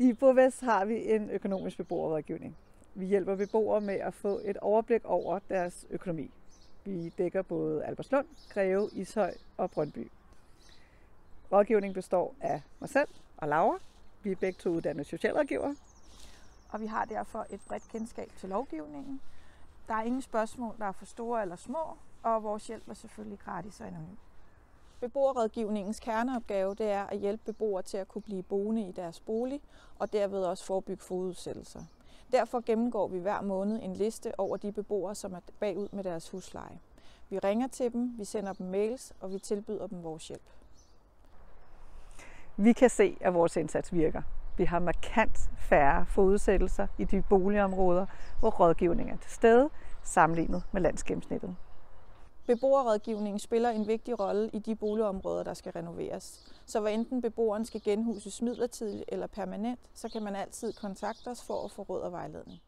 I Bovest har vi en økonomisk beboerrådgivning. Vi hjælper beboere med at få et overblik over deres økonomi. Vi dækker både Albertslund, Greve, Ishøj og Brøndby. Rådgivningen består af mig selv og Laura. Vi er begge to uddannede socialrådgivere. Og vi har derfor et bredt kendskab til lovgivningen. Der er ingen spørgsmål, der er for store eller små, og vores hjælp er selvfølgelig gratis og anonym. Beboerrådgivningens kerneopgave det er at hjælpe beboere til at kunne blive boende i deres bolig, og derved også forebygge forudsættelser. Derfor gennemgår vi hver måned en liste over de beboere, som er bagud med deres husleje. Vi ringer til dem, vi sender dem mails, og vi tilbyder dem vores hjælp. Vi kan se, at vores indsats virker. Vi har markant færre forudsættelser i de boligområder, hvor rådgivningen er til stede, sammenlignet med landsgennemsnittet. Beboerrådgivningen spiller en vigtig rolle i de boligområder, der skal renoveres. Så hvad enten beboeren skal genhuses midlertidigt eller permanent, så kan man altid kontakte os for at få råd og vejledning.